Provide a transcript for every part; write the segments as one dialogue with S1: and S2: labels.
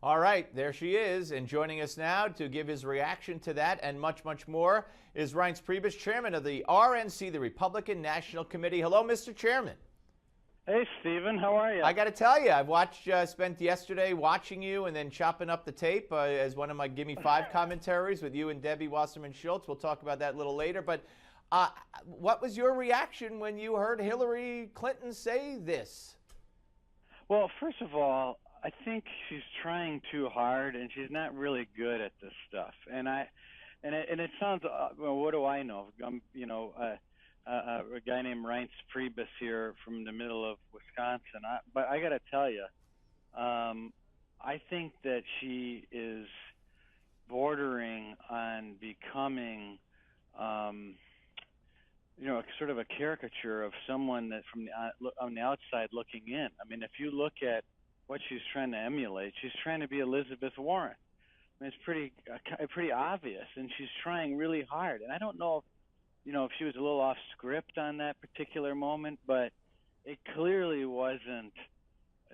S1: All right, there she is. And joining us now to give his reaction to that and much, much more is Reince Priebus, chairman of the RNC, the Republican National Committee. Hello, Mr. Chairman.
S2: Hey, Stephen, how are you?
S1: I got to tell you, I've spent yesterday watching you and then chopping up the tape as one of my Gimme 5 commentaries with you and Debbie Wasserman Schultz. We'll talk about that a little later. But what was your reaction when you heard Hillary Clinton say this?
S2: Well, first of all, I think she's trying too hard, and she's not really good at this stuff. And it sounds, well, what do I know? I'm, a guy named Reince Priebus here from the middle of Wisconsin. But I got to tell you, I think that she is bordering on becoming, sort of a caricature of someone that from on the outside looking in. I mean, if you look at what she's trying to emulate, she's trying to be Elizabeth Warren. I mean, it's pretty obvious, and she's trying really hard. And I don't know if she was a little off script on that particular moment, but it clearly wasn't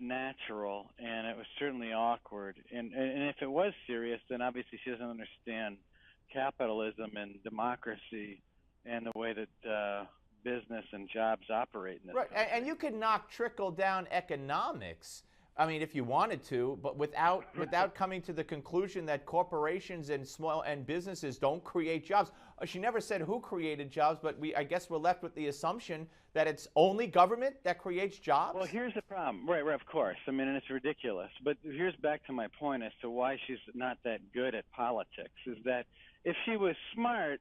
S2: natural, and it was certainly awkward. And if it was serious, then obviously she doesn't understand capitalism and democracy and the way that business and jobs operate in this country.
S1: And you can knock trickle-down economics, I mean, if you wanted to, but without coming to the conclusion that corporations and small and businesses don't create jobs. She never said who created jobs, but I guess we're left with the assumption that it's only government that creates jobs.
S2: Well, here's the problem. Right, of course. I mean, and it's ridiculous. But here's back to my point as to why she's not that good at politics, is that if she was smart,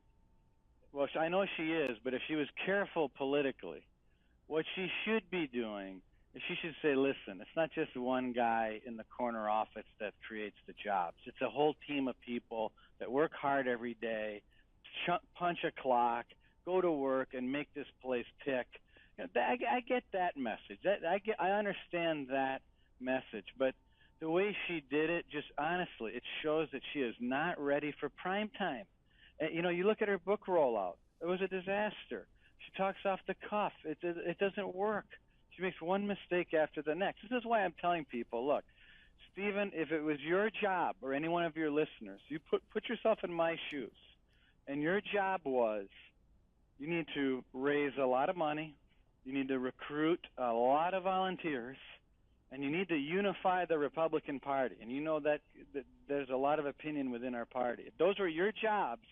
S2: well, I know she is, but if she was careful politically, what she should be doing is she should say, listen, it's not just one guy in the corner office that creates the jobs. It's a whole team of people that work hard every day, punch a clock, go to work, and make this place tick. I get that message. I understand that message. But the way she did it, just honestly, it shows that she is not ready for prime time. You look at her book rollout. It was a disaster. She talks off the cuff. It doesn't work. She makes one mistake after the next. This is why I'm telling people, look, Stephen, if it was your job or any one of your listeners, you put yourself in my shoes, and your job was you need to raise a lot of money, you need to recruit a lot of volunteers, and you need to unify the Republican Party. And you know that there's a lot of opinion within our party. If those were your jobs,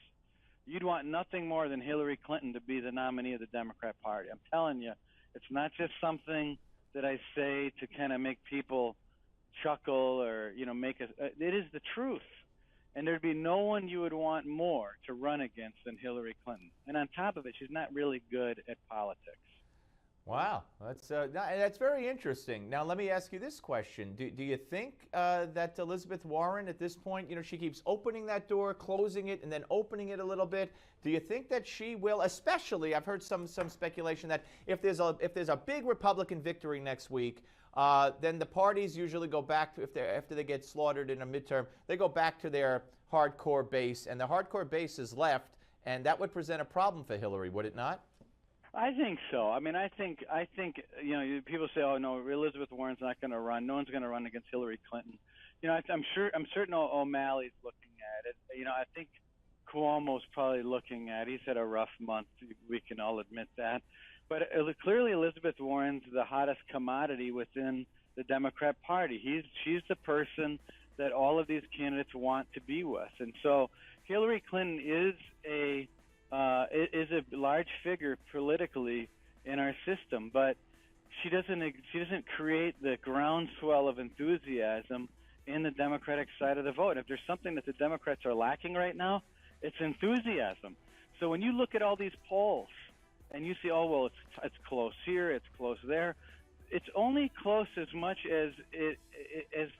S2: you'd want nothing more than Hillary Clinton to be the nominee of the Democrat Party. I'm telling you, it's not just something that I say to kind of make people chuckle or, it is the truth. And there'd be no one you would want more to run against than Hillary Clinton. And on top of it, she's not really good at politics.
S1: Wow, that's very interesting. Now, let me ask you this question. Do you think that Elizabeth Warren at this point, she keeps opening that door, closing it, and then opening it a little bit? Do you think that she will, especially, I've heard some speculation that if there's a big Republican victory next week, then the parties usually go back to, after they get slaughtered in a midterm, they go back to their hardcore base, and the hardcore base is left, and that would present a problem for Hillary, would it not?
S2: I think so. I mean, I think people say, "Oh no, Elizabeth Warren's not going to run. No one's going to run against Hillary Clinton." I'm certain O'Malley's looking at it. I think Cuomo's probably looking at it. He's had a rough month. We can all admit that. But clearly, Elizabeth Warren's the hottest commodity within the Democrat Party. She's the person that all of these candidates want to be with, and so Hillary Clinton is a large figure politically in our system, but she doesn't create the groundswell of enthusiasm in the Democratic side of the vote. If there's something that the Democrats are lacking right now, it's enthusiasm. So when you look at all these polls and you see, oh well, it's close here, it's close there, it's only close as much as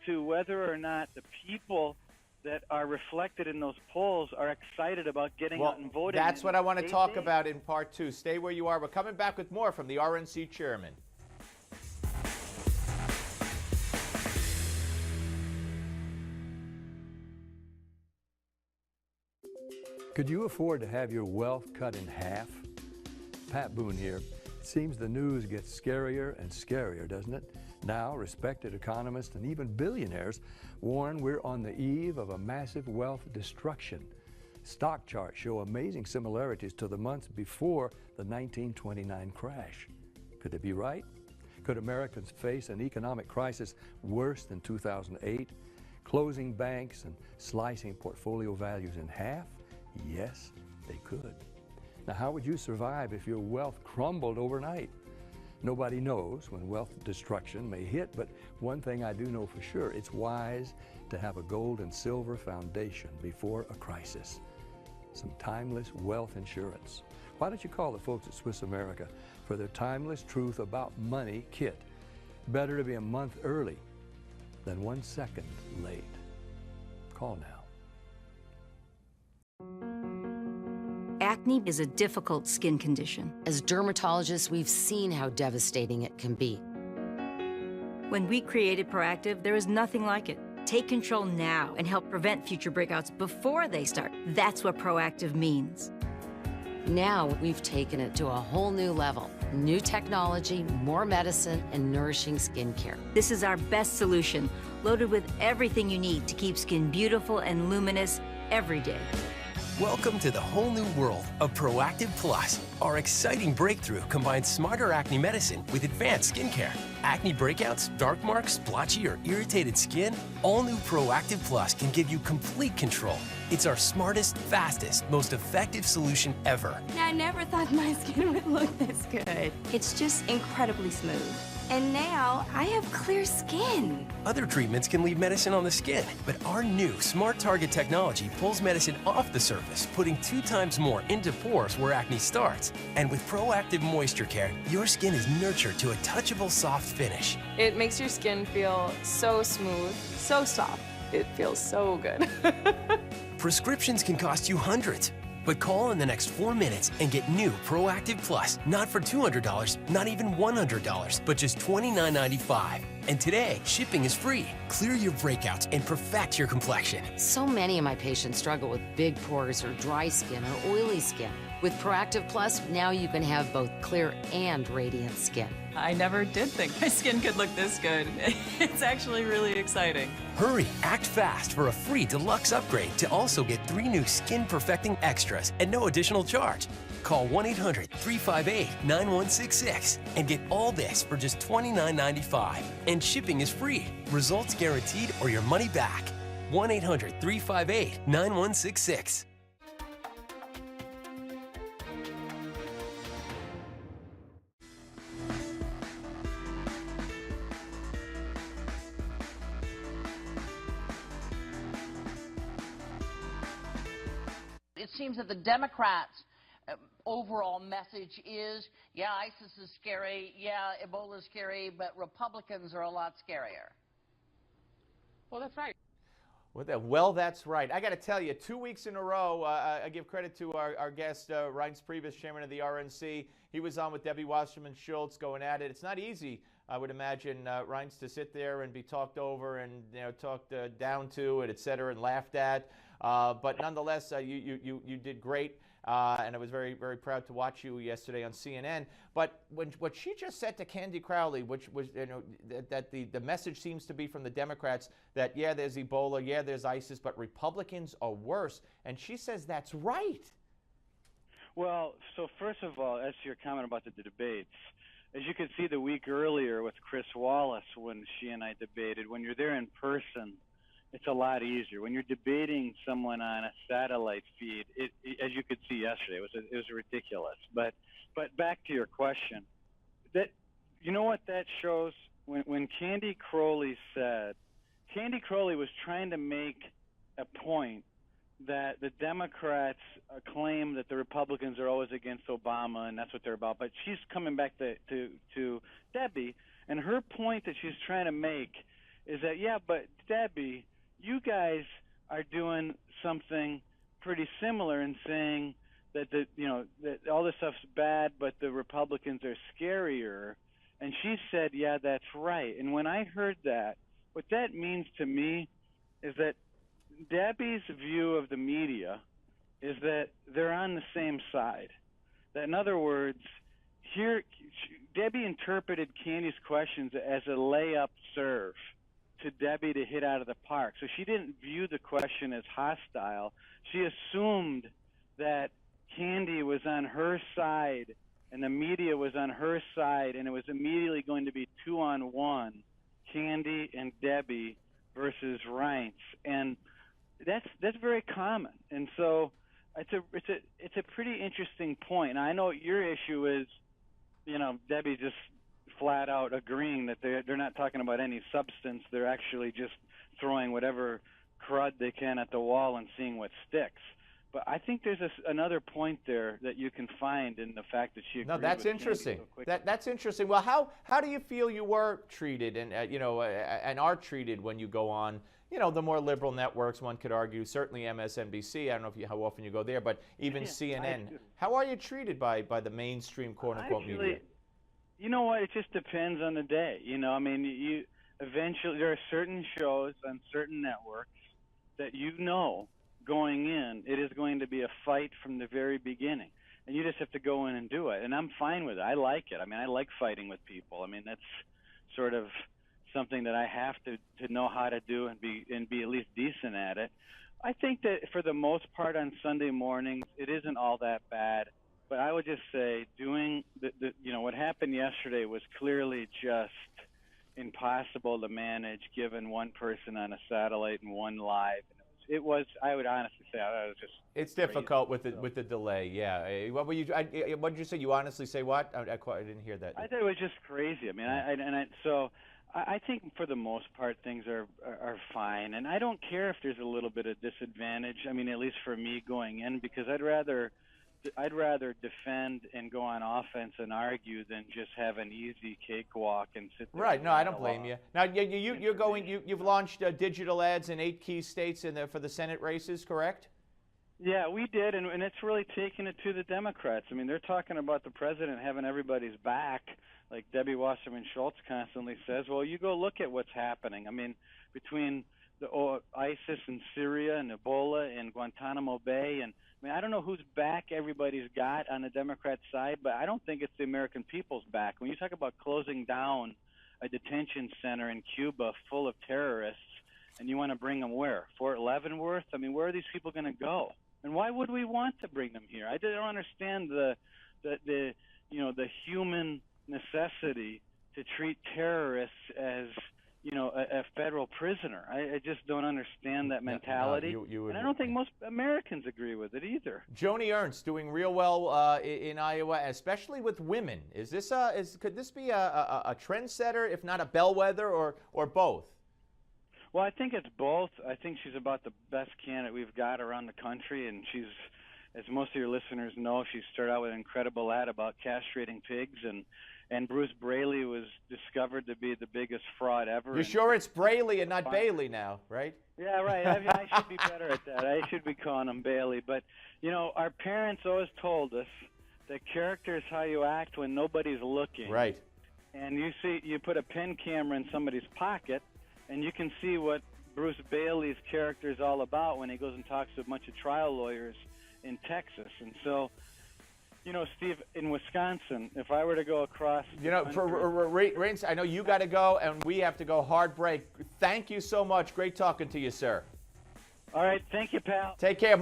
S2: to whether or not the people that are reflected in those polls are excited about getting out and voting.
S1: That's what I want to talk about in part two. Stay where you are. We're coming back with more from the RNC chairman.
S3: Could you afford to have your wealth cut in half? Pat Boone here. It seems the news gets scarier and scarier, doesn't it? Now, respected economists and even billionaires warn we're on the eve of a massive wealth destruction. Stock charts show amazing similarities to the months before the 1929 crash. Could it be right? Could Americans face an economic crisis worse than 2008? Closing banks and slicing portfolio values in half? Yes, they could. Now, how would you survive if your wealth crumbled overnight? Nobody knows when wealth destruction may hit, but one thing I do know for sure, it's wise to have a gold and silver foundation before a crisis. Some timeless wealth insurance. Why don't you call the folks at Swiss America for their timeless truth about money kit? Better to be a month early than 1 second late. Call now.
S4: Acne is a difficult skin condition.
S5: As dermatologists, we've seen how devastating it can be.
S4: When we created Proactive, there is nothing like it. Take control now and help prevent future breakouts before they start. That's what Proactive means.
S5: Now we've taken it to a whole new level. New technology, more medicine, and nourishing skincare.
S4: This is our best solution, loaded with everything you need to keep skin beautiful and luminous every day.
S6: Welcome to the whole new world of Proactive Plus. Our exciting breakthrough combines smarter acne medicine with advanced skincare. Acne breakouts, dark marks, blotchy or irritated skin? All new Proactive Plus can give you complete control. It's our smartest, fastest, most effective solution ever.
S7: I never thought my skin would look this good. It's just incredibly smooth. And now I have clear skin.
S6: Other treatments can leave medicine on the skin, but our new Smart Target technology pulls medicine off the surface, putting 2 times more into pores where acne starts. And with Proactive Moisture Care, your skin is nurtured to a touchable, soft finish.
S8: It makes your skin feel so smooth, so soft. It feels so good.
S6: Prescriptions can cost you hundreds. But call in the next 4 minutes and get new Proactive Plus, not for $200, not even $100, but just $29.95. And today, shipping is free. Clear your breakouts and perfect your complexion.
S5: So many of my patients struggle with big pores or dry skin or oily skin. With Proactive Plus, now you can have both clear and radiant skin.
S9: I never did think my skin could look this good. It's actually really exciting.
S6: Hurry, act fast for a free deluxe upgrade to also get 3 new skin perfecting extras at no additional charge. Call 1-800-358-9166 and get all this for just $29.95. And shipping is free. Results guaranteed or your money back. 1-800-358-9166.
S10: It seems that the Democrats' overall message is, yeah, ISIS is scary, yeah, Ebola is scary, but Republicans are a lot scarier.
S8: Well, that's right.
S1: Well, that's right. I got to tell you, 2 weeks in a row, I give credit to our guest, Reince Priebus, chairman of the RNC. He was on with Debbie Wasserman Schultz going at it. It's not easy, I would imagine, Reince, to sit there and be talked over and talked down to, and et cetera, and laughed at. But nonetheless, you did great, and I was very, very proud to watch you yesterday on CNN. But what she just said to Candy Crowley, which was that the message seems to be from the Democrats that, yeah, there's Ebola, yeah, there's ISIS, but Republicans are worse. And she says that's right.
S2: Well, so first of all, as to your comment about the debates, as you could see the week earlier with Chris Wallace when she and I debated, when you're there in person, it's a lot easier. When you're debating someone on a satellite feed, as you could see yesterday, it was ridiculous. But back to your question, that you know what that shows? When Candy Crowley was trying to make a point that the Democrats claim that the Republicans are always against Obama, and that's what they're about. But she's coming back to Debbie, and her point that she's trying to make is that, yeah, but Debbie, you guys are doing something pretty similar in saying that that all this stuff's bad, but the Republicans are scarier. And she said, yeah, that's right. And when I heard that, what that means to me is that Debbie's view of the media is that they're on the same side. That, in other words, here Debbie interpreted Candy's questions as a layup serve to Debbie to hit out of the park. So she didn't view the question as hostile. She assumed that Candy was on her side and the media was on her side, and it was immediately going to be 2-on-1, Candy and Debbie versus Reince. And that's very common. And so it's a pretty interesting point. And I know your issue is, Debbie just flat out agreeing that they're not talking about any substance. They're actually just throwing whatever crud they can at the wall and seeing what sticks. But I think there's another point there that you can find in the fact that she agreed.
S1: No, that's
S2: with
S1: interesting.
S2: So
S1: That's interesting. Well, how do you feel you were treated and and are treated when you go on the more liberal networks? One could argue certainly MSNBC. I don't know how often you go there, but even CNN. How are you treated by the mainstream quote unquote media?
S2: You know what? It just depends on the day. You eventually there are certain shows on certain networks that going in, it is going to be a fight from the very beginning. And you just have to go in and do it. And I'm fine with it. I like it. I like fighting with people. That's sort of something that I have to know how to do and be at least decent at it. I think that for the most part on Sunday mornings, it isn't all that bad. But I would just say doing what happened yesterday was clearly just impossible to manage given one person on a satellite and one live. It was. I would honestly say it was just.
S1: It's difficult with the delay. Yeah. What were you? What did you say? You honestly say what? I didn't hear that.
S2: I thought it was just crazy. I think for the most part things are fine, and I don't care if there's a little bit of disadvantage. At least for me going in, because I'd rather defend and go on offense and argue than just have an easy cakewalk and sit there.
S1: Right. No, I don't blame you. Now, you've launched digital ads in 8 key states for the Senate races, correct?
S2: Yeah, we did, and it's really taken it to the Democrats. They're talking about the president having everybody's back, like Debbie Wasserman Schultz constantly says. Well, you go look at what's happening. Between the ISIS in Syria and Ebola and Guantanamo Bay, and I don't know whose back everybody's got on the Democrat side, but I don't think it's the American people's back. When you talk about closing down a detention center in Cuba full of terrorists, and you want to bring them where? Fort Leavenworth? Where are these people going to go? And why would we want to bring them here? I don't understand the human necessity to treat terrorists as a federal prisoner. I just don't understand that mentality. And I don't think most Americans agree with it either.
S1: Joni Ernst doing real well in Iowa, especially with women. Could this be a trendsetter, if not a bellwether, or both?
S2: Well, I think it's both. I think she's about the best candidate we've got around the country, and she's, as most of your listeners know, she started out with an incredible ad about castrating pigs, and Bruce Braley was discovered to be the biggest fraud ever.
S1: You're sure it's Braley and not Bailey now, right?
S2: Yeah, right. I should be better at that. I should be calling him Bailey. But, our parents always told us that character is how you act when nobody's looking.
S1: Right.
S2: And you put a pen camera in somebody's pocket, and you can see what Bruce Bailey's character is all about when he goes and talks to a bunch of trial lawyers in Texas. And so, Steve, in Wisconsin, if I were to go across
S1: for Reince, I know you got to go, and we have to go. Hard break. Thank you so much. Great talking to you, sir.
S2: All right. Thank you, pal.
S1: Take care.